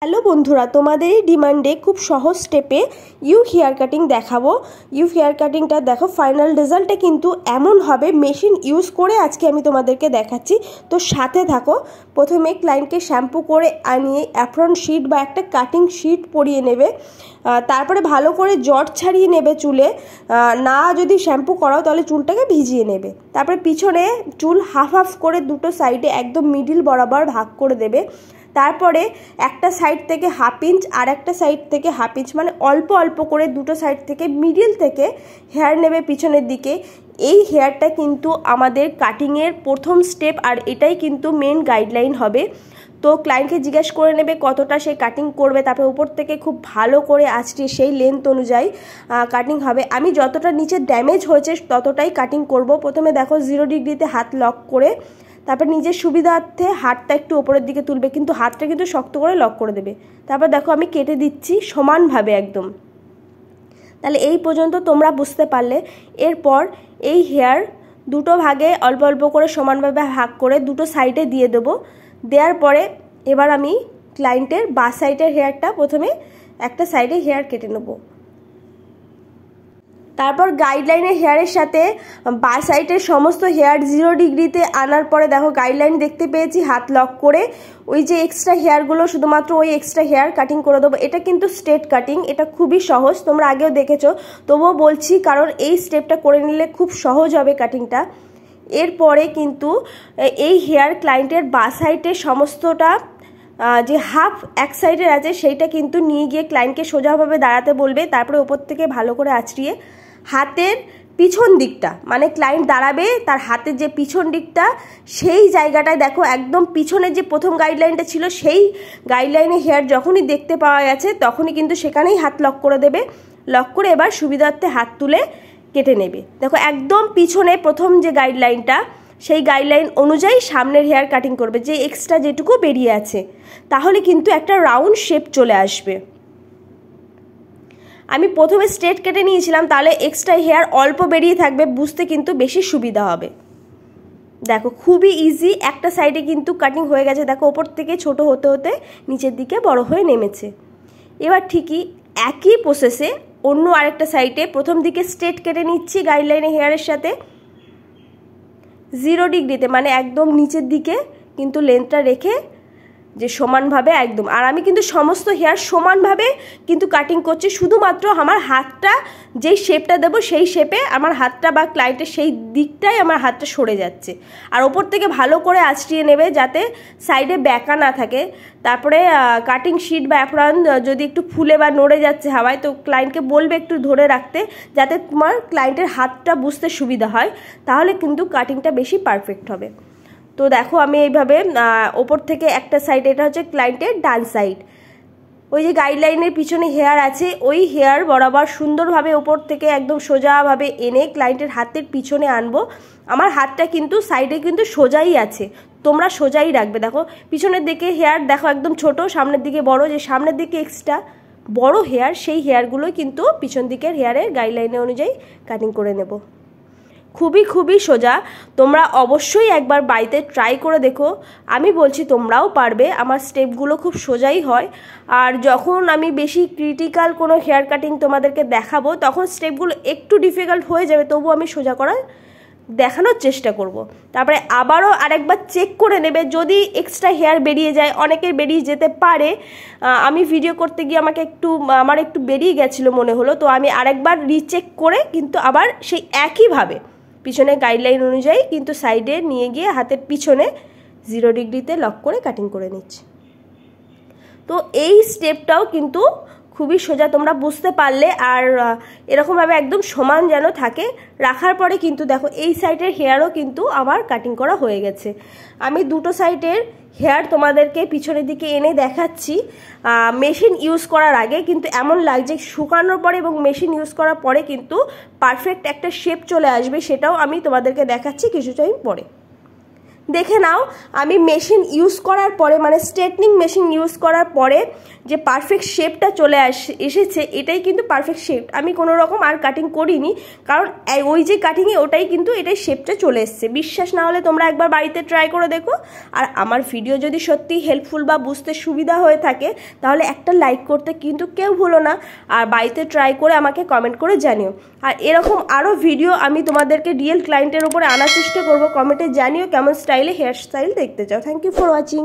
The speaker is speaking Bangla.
হ্যালো বন্ধুরা, তোমাদের এই ডিমান্ডে খুব সহজ স্টেপে ইউ হেয়ার কাটিং দেখাবো। ইউ হেয়ার কাটিংটা দেখো, ফাইনাল রেজাল্টে কিন্তু এমন হবে, মেশিন ইউজ করে আজকে আমি তোমাদেরকে দেখাচ্ছি। তো সাথে থাকো। প্রথমে ক্লায়েন্টকে শ্যাম্পু করে আনিয়ে অ্যাপ্রন শিট বা একটা কাটিং শিট পরিয়ে নেবে। তারপরে ভালো করে জট ছাড়িয়ে নেবে চুলে। না যদি শ্যাম্পু করাও তাহলে চুলটাকে ভিজিয়ে নেবে। তারপরে পিছনে চুল হাফ হাফ করে দুটো সাইডে একদম মিডিল বরাবর ভাগ করে দেবে। তারপরে একটা সাইড থেকে হাফ ইঞ্চ আর একটা সাইড থেকে হাফ ইঞ্চ, মানে অল্প অল্প করে দুটো সাইড থেকে মিডিল থেকে হেয়ার নেবে পিছনের দিকে। এই হেয়ারটা কিন্তু আমাদের কাটিংয়ের প্রথম স্টেপ, আর এটাই কিন্তু মেন গাইডলাইন হবে। তো ক্লায়েন্টকে জিজ্ঞেস করে নেবে কতটা সে কাটিং করবে, তারপরে উপর থেকে খুব ভালো করে আঁচড়িয়ে সেই লেন্থ অনুযায়ী কাটিং হবে। আমি যতটা নিচে ড্যামেজ হয়েছে ততটাই কাটিং করব। প্রথমে দেখো 0 ডিগ্রিতে হাত লক করে, তারপর নিজের সুবিধার্থে হাতটা একটু ওপরের দিকে তুলবে, কিন্তু হাতটা কিন্তু শক্ত করে লক করে দেবে। তারপর দেখো আমি কেটে দিচ্ছি সমানভাবে একদম। তাহলে এই পর্যন্ত তোমরা বুঝতে পারলে। এরপর এই হেয়ার দুটো ভাগে অল্প অল্প করে সমানভাবে ভাগ করে দুটো সাইডে দিয়ে দেবো। দেওয়ার পরে এবার আমি ক্লায়েন্টের বাঁ সাইডের হেয়ারটা প্রথমে একটা সাইডে হেয়ার কেটে নেবো। তারপর গাইডলাইনের হেয়ারের সাথে বাঁ সাইডের সমস্ত হেয়ার 0 ডিগ্রিতে আনার পরে দেখো গাইডলাইন দেখতে পেয়েছি, হাত লক করে ওই যে এক্সট্রা হেয়ারগুলো শুধুমাত্র ওই এক্সট্রা হেয়ার কাটিং করে দেবো। এটা কিন্তু স্ট্রেট কাটিং, এটা খুবই সহজ, তোমরা আগেও দেখেছো, তবুও বলছি কারণ এই স্টেপটা করে নিলে খুব সহজ হবে কাটিংটা। এরপরে কিন্তু এই হেয়ার ক্লায়েন্টের বাঁ সাইডের সমস্তটা যে হাফ এক সাইডের আছে সেইটা কিন্তু নিয়ে গিয়ে ক্লায়েন্টকে সোজাভাবে দাঁড়াতে বলবে। তারপরে ওপর থেকে ভালো করে আঁচড়িয়ে হাতের পিছন দিকটা, মানে ক্লায়েন্ট দাঁড়াবে তার হাতের যে পিছন দিকটা সেই জায়গাটায় দেখো একদম পিছনের যে প্রথম গাইডলাইনটা ছিল সেই গাইডলাইনে হেয়ার যখনই দেখতে পাওয়া গেছে তখনই কিন্তু সেখানেই হাত লক করে দেবে। লক করে এবার সুবিধার্থে হাত তুলে কেটে নেবে। দেখো একদম পিছনে প্রথম যে গাইডলাইনটা সেই গাইডলাইন অনুযায়ী সামনের হেয়ার কাটিং করবে, যে এক্সট্রা যেটুকু বেরিয়ে আছে, তাহলে কিন্তু একটা রাউন্ড শেপ চলে আসবে। আমি প্রথমে স্ট্রেট কেটে নিয়েছিলাম, তাহলে এক্সট্রা হেয়ার অল্প বেরিয়ে থাকবে, বুঝতে কিন্তু বেশি সুবিধা হবে। দেখো খুবই ইজি, একটা সাইডে কিন্তু কাটিং হয়ে গেছে। দেখো ওপর থেকে ছোট হতে হতে নিচের দিকে বড় হয়ে নেমেছে। এবার ঠিকই একই প্রসেসে অন্য আরেকটা সাইডে প্রথম দিকে স্ট্রেট কেটে নিচ্ছি গাইডলাইনের হেয়ারের সাথে 0 ডিগ্রিতে, মানে একদম নিচের দিকে কিন্তু লেন্থটা রেখে যে সমানভাবে একদম। আর আমি কিন্তু সমস্ত হেয়ার সমানভাবে কিন্তু কাটিং করছি, শুধুমাত্র আমার হাতটা যেই শেপটা দেবো সেই শেপে আমার হাতটা বা ক্লায়েন্টের সেই দিকটাই আমার হাতটা সরে যাচ্ছে। আর ওপর থেকে ভালো করে আঁচড়িয়ে নেবে যাতে সাইডে ব্যাকা না থাকে। তারপরে কাটিং শিট বা অ্যাপ্রন যদি একটু ফুলে বা নড়ে যাচ্ছে হাওয়ায়, তো ক্লায়েন্টকে বলবে একটু ধরে রাখতে, যাতে তোমার ক্লায়েন্টের হাতটা বুঝতে সুবিধা হয়, তাহলে কিন্তু কাটিংটা বেশি পারফেক্ট হবে। তো দেখো আমি এইভাবে ওপর থেকে একটা সাইড, এটা হচ্ছে ক্লায়েন্টের ডান সাইড, ওই যে গাইডলাইনের পিছনে হেয়ার আছে ওই হেয়ার বরাবর সুন্দরভাবে ওপর থেকে একদম সোজাভাবে এনে ক্লায়েন্টের হাতের পিছনে আনবো। আমার হাতটা কিন্তু সাইডে কিন্তু সোজাই আছে, তোমরা সোজাই রাখবে। দেখো পিছনের দিকে হেয়ার দেখো একদম ছোট, সামনের দিকে বড়, যে সামনের দিকে এক্সট্রা বড় হেয়ার সেই হেয়ারগুলো কিন্তু পিছন দিকের হেয়ারের গাইডলাইনের অনুযায়ী কাটিং করে নেব। খুবই সোজা, তোমরা অবশ্যই একবার বাড়িতে ট্রাই করে দেখো। আমি বলছি তোমরাও পারবে, আমার স্টেপগুলো খুব সোজাই হয়। আর যখন আমি বেশি ক্রিটিক্যাল কোনো হেয়ার কাটিং তোমাদেরকে দেখাবো তখন স্টেপগুলো একটু ডিফিকাল্ট হয়ে যাবে, তবু আমি সোজা করার দেখানোর চেষ্টা করব। তারপরে আবারও আরেকবার চেক করে নেবে, যদি এক্সট্রা হেয়ার বেরিয়ে যায়, অনেকের বেরিয়ে যেতে পারে। আমি ভিডিও করতে গিয়ে আমার একটু বেরিয়ে গেছিলো মনে হলো, তো আমি আরেকবার রিচেক করে কিন্তু আবার সেই একইভাবে পিছনে গাইডলাইন অনুযায়ী কিন্তু সাইডে নিয়ে গিয়ে হাতের পিছনে 0 ডিগ্রিতে লক করে কাটিং করে নিচ্ছি। তো এই স্টেপটাও কিন্তু খুবই সোজা, তোমরা বুঝতে পারলে। আর এরকমভাবে একদম সমান যেন থাকে রাখার পরে কিন্তু দেখো এই সাইডের হেয়ারও কিন্তু আমার কাটিং করা হয়ে গেছে। আমি দুটো সাইডের হেয়ার তোমাদেরকে পিছনের দিকে এনে দেখাচ্ছি মেশিন ইউজ করার আগে, কিন্তু এমন লাগছে শুকানোর পরে এবং মেশিন ইউজ করার পরে কিন্তু পারফেক্ট একটা শেপ চলে আসবে, সেটাও আমি তোমাদেরকে দেখাচ্ছি কিছু টাইম পরে। দেখে নাও আমি মেশিন ইউজ করার পরে মানে স্ট্রেটনিং মেশিন ইউজ করার পরে যে পারফেক্ট শেপটা চলে এসেছে, এটাই কিন্তু পারফেক্ট শেপ। আমি কোনো রকম আর কাটিং করিনি, কারণ ওই যে কাটিংয়ে ওটাই কিন্তু এটাই শেপটা চলে এসছে। বিশ্বাস না হলে তোমরা একবার বাড়িতে ট্রাই করে দেখো। আর আমার ভিডিও যদি সত্যি হেল্পফুল বা বুঝতে সুবিধা হয়ে থাকে তাহলে একটা লাইক করতে কিন্তু কেউ ভুলো না, আর বাড়িতে ট্রাই করে আমাকে কমেন্ট করে জানিও। আর এরকম আরও ভিডিও আমি তোমাদেরকে রিয়েল ক্লায়েন্টের উপরে আনার চেষ্টা করবো। কমেন্টে জানিও কেমন স্টাইলে হেয়ার স্টাইল দেখতে চাও। Thank you for watching.